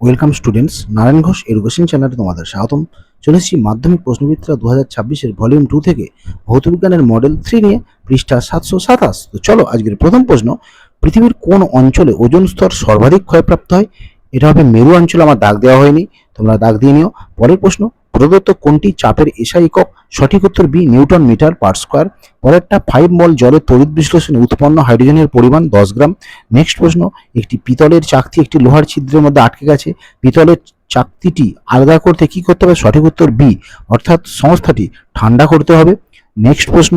Welcome students, Narayan Ghosh education চ্যানেলে তোমাদের স্বাগতম। চলে এসেছি মাধ্যমিক প্রশ্নবিচিত্রা 2026-এর ভলিউম 2 থেকে ভৌতবিজ্ঞানের মডেল 3 নিয়ে, পৃষ্ঠা 727। তো চলো আজকের প্রথম প্রশ্ন, পৃথিবীর কোন অঞ্চলে ওজোন স্তর সর্বাধিক ক্ষয়প্রাপ্ত হয়? এটা হবে মেরু অঞ্চলে, আমার দাগ দেওয়া হয়নি, তোমরা দাগ দিয়ে নিও। পরের প্রশ্ন, প্রদত্ত কোনটি চাপের এসআই একক? সঠিক উত্তর B, newton metre per square. পরেরটা, 5 মল জলে তড়িৎ বিশ্লেষণে উৎপন্ন হাইড্রোজেনের পরিমাণ 10 গ্রাম। নেক্সট প্রশ্ন, একটি পিতলের চাকতি একটি লোহার ছিদ্রের মধ্যে আটকে গেছে, পিতলের চাকতিটি আলাদা করতে কি করতে হবে? সঠিক উত্তর বি, অর্থাৎ সংস্থাটি ঠান্ডা করতে হবে। নেক্সট প্রশ্ন,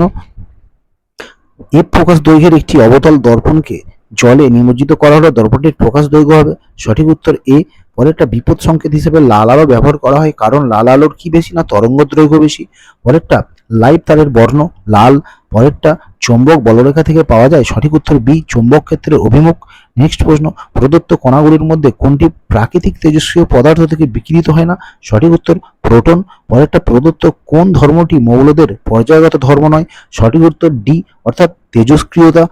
এফ ফোকাস দৈর্ঘ্যের একটি অবতল দর্পণকে জলে নিমজ্জিত করা হলে দর্পণটির ফোকাস দৈর্ঘ্য হবে। সঠিক উত্তর এ। পরেরটা, বিপদ সংকেত হিসেবে লাল আলো ব্যবহার করা হয় কারণ লাল আলোর কি বেশি? না তরঙ্গ দৈর্ঘ্য বেশি। পরেরটা, লাইভ তারের বর্ণ লাল। পরেরটা, চৌম্বক বলরেখা থেকে পাওয়া যায়। সঠিক উত্তর বি, চৌম্বক ক্ষেত্রের অভিমুখ। নেক্সট প্রশ্ন, প্রদত্ত কণাগুলির মধ্যে কোনটি প্রাকৃতিক তেজস্ক্রিয় পদার্থ থেকে বিকিরিত হয় না? সঠিক উত্তর প্রোটন। পরেরটা, প্রদত্ত কোন ধর্মটি মৌলদের পর্যায়গত ধর্ম নয়? সঠিক উত্তর ডি, অর্থাৎ তেজস্ক্রিয়তা।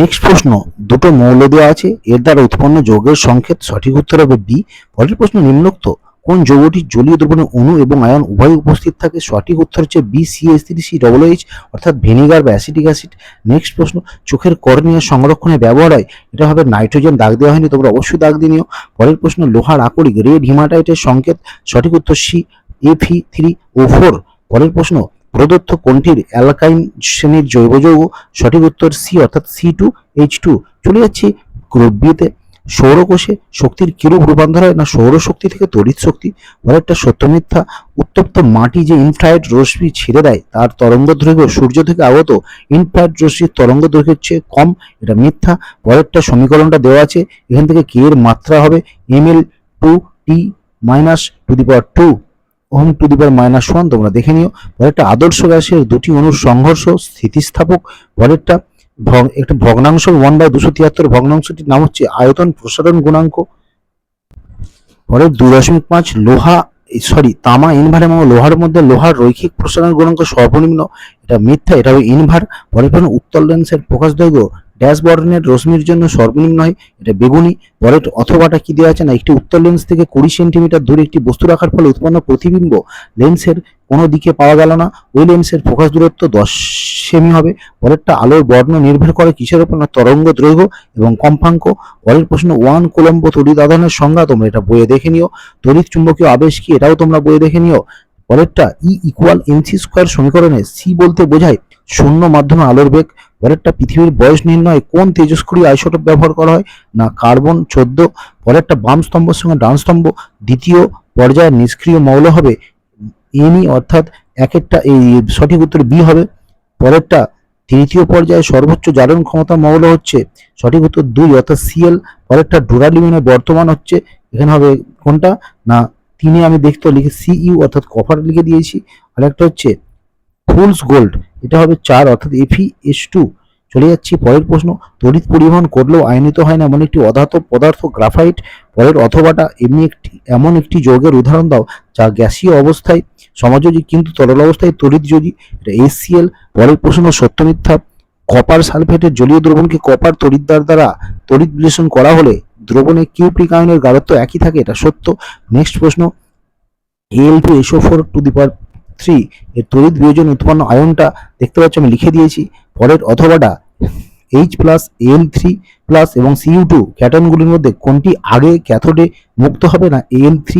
নেক্সট প্রশ্ন, দুটো মৌল দেওয়া আছে, এর দ্বারা উৎপন্ন যৌগের সংকেত। সঠিক উত্তর হবে বি। পরের প্রশ্ন, নিম্নোক্ত কোন যৌগটি জলীয় দ্রবণে অণু এবং আয়ন উভয় উপস্থিত থাকে? সঠিক উত্তর হচ্ছে বি, CH3COOH, অর্থাৎ ভিনিগার বা অ্যাসিটিক অ্যাসিড। নেক্সট প্রশ্ন, চোখের কর্নিয়া সংরক্ষণে ব্যবহার হয়, এটা হবে নাইট্রোজেন, দাগ দেওয়া হয়নি, তোমরা অবশ্যই দাগ দিয়ে নিও। পরের প্রশ্ন, লোহার আকরিক রেড হিমাটাইটের সংকেত। সঠিক উত্তর সি, Fe3O4। পরের প্রশ্ন, প্রদত্ত কোনটির অ্যালকাইন শ্রেণীর জৈব যৌগ? সঠিক উত্তর সি, অর্থাৎ C2H2। চলে যাচ্ছি গ্রুপ বিতে, সৌরকোষে শক্তির কিরূপ রূপান্তর হয়? না সৌরশক্তি থেকে তড়িৎ শক্তি। পরেরটা, সত্য মিথ্যা, উত্তপ্ত মাটি যে ইনফ্রারেড রশ্মি ছেড়ে দেয় তার তরঙ্গ দৈর্ঘ্য সূর্য থেকে আগত ইনফ্রারেড রশ্মির তরঙ্গ দৈর্ঘ্যের চেয়ে কম, এটা মিথ্যা। পরেরটা সমীকরণটা দেওয়া আছে, এখান থেকে কে এর মাত্রা হবে ml2T-2 ওহম টু দি পাওয়ার -1, তোমরা দেখে নিও। পরেরটা, আদর্শ গ্যাসের দুটি অণুর সংঘর্ষ স্থিতিস্থাপক। পরেরটা, একটা ভগ্নাংশ 1/273, ভগ্নাংশটির নাম হচ্ছে আয়তন প্রসারণ গুণাঙ্ক। পরের 2.5, তামা ইনভার এবং লোহার মধ্যে লোহার রৈখিক প্রসারণ গুণাঙ্ক সর্বনিম্ন, এটা মিথ্যা, এটা হবে ইনভার। পরের প্রশ্ন, উত্তল লেন্সের ফোকাস দৈর্ঘ্য ড্যাশ বর্ণের রশ্মির জন্য সর্বনিম্ন হয়, এটা বেগুনি। পরের অথবাটা কি দেওয়া আছে? না একটি উত্তল লেন্স থেকে 20 সেন্টিমিটার দূরে একটি বস্তু রাখার ফলে উৎপন্ন প্রতিবিম্ব লেন্সের কোনো দিকে পাওয়া গেল না, ওই লেন্সের ফোকাস দূরত্ব 10 সেমি হবে। পরেরটা, আলোর বর্ণ নির্ভর করে কিসের উপর? না তরঙ্গ দৈর্ঘ্য এবং কম্পাঙ্ক। পরের প্রশ্ন, 1 কুলম্ব তড়িৎ আধানের সংজ্ঞা, তোমরা এটা বইয়ে দেখে নিও। তড়িৎ চুম্বকীয় আবেশ কি, এটাও তোমরা বইয়ে দেখে নিও। পরেরটা, E=mc² সমীকরণে সি বলতে বোঝায় শূন্য মাধ্যমে আলোর বেগ। পরেরটা, পৃথিবীর বয়স নির্ণয়ে কোন তেজস্ক্রিয় আইসোটোপ ব্যবহার করা হয়? না কার্বন 14। পরেরটা, বাম স্তম্ভের সঙ্গে ডান স্তম্ভ দ্বিতীয় পর্যায়ের নিষ্ক্রিয় মৌল হবে এনি, অর্থাৎ একেরটা এই সঠিক উত্তর বি হবে। পরেরটা, তৃতীয় পর্যায়ে সর্বোচ্চ জারণ ক্ষমতা মৌল হচ্ছে, সঠিক উত্তর 2, অর্থাৎ Cl। পরেরটা, ডুরালিউমিনের বর্তমান হচ্ছে, এখানে হবে কোনটা? না 3, আমি দেখতে লিখে Cu, অর্থাৎ কপার লিখে দিয়েছি। আর একটা হচ্ছে ফুলস গোল্ড, এটা হবে 4, অর্থাৎ Fe2। চলে যাচ্ছি পরের প্রশ্ন, তড়িৎ পরিবহন করলেও আয়নিত হয় না এমন একটি অধাতব পদার্থ গ্রাফাইট। পরের অথবাটা, এমন একটি যৌগের উদাহরণ দাও যা গ্যাসীয় অবস্থায় সমযোজী কিন্তু তরল অবস্থায় তড়িৎযোজী, এটা HCl। পরের প্রশ্ন, সত্য মিথ্যা, কপার সালফেটের জলীয় দ্রবণকে কপার তড়িৎদ্বার দ্বারা তড়িৎ বিশ্লেষণ করা হলে দ্রবণে কিউপ্রিক আয়নের গাঢ়ত্ব একই থাকে, এটা সত্য। নেক্সট প্রশ্ন, Al2SO4⁵ এর তড়িৎ বিয়োজন উৎপন্ন আয়নটা দেখতে পাচ্ছ, আমি লিখে দিয়েছি। পরের অথবাটা, H+Al3+ এবং Cu2 ক্যাটনগুলির মধ্যে কোনটি আগে ক্যাথোডে মুক্ত হবে? না Al3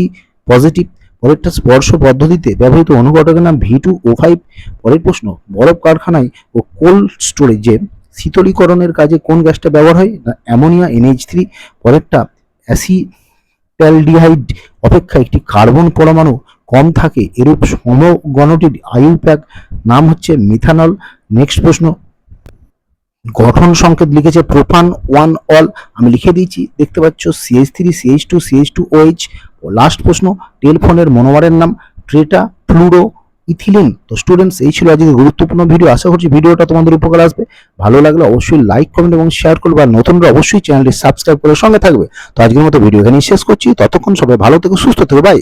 পজিটিভ। পরেরটা, স্পর্শ পদ্ধতিতে ব্যবহৃত অনুঘটকের নাম V2O5। পরের প্রশ্ন, বরফ কারখানায় ও কোল্ড স্টোরেজে শীতলীকরণের কাজে কোন গ্যাসটা ব্যবহার হয়? না অ্যামোনিয়া NH3। পরেরটা, অ্যাসিটালডিহাইড অপেক্ষা একটি কার্বন পরমাণু কম থাকে এরূপ সমগণটির আইইউপ্যাক নাম হচ্ছে মিথানল। নেক্সট প্রশ্ন, গঠন সংকেত লিখেছে প্রোপান 1 অল, আমি লিখে দিয়েছি, দেখতে পাচ্ছ CH3CH2CH2OH। লাস্ট প্রশ্ন, টেলফোনের মনোমারের নাম ট্রেটা ফ্লুরো ইথিলিন। তো স্টুডেন্টস, এই ছিল আজকে গুরুত্বপূর্ণ ভিডিও। আশা করছি ভিডিওটা তোমাদের উপকার আসবে। ভালো লাগলে অবশ্যই লাইক, কমেন্ট এবং শেয়ার করবে, আর নতুনরা অবশ্যই চ্যানেলটি সাবস্ক্রাইব করে সঙ্গে থাকবে। তো আজকের মতো ভিডিও এখানেই শেষ করছি, ততক্ষণ সবাই ভালো থেকো, সুস্থ থেকো, বাই।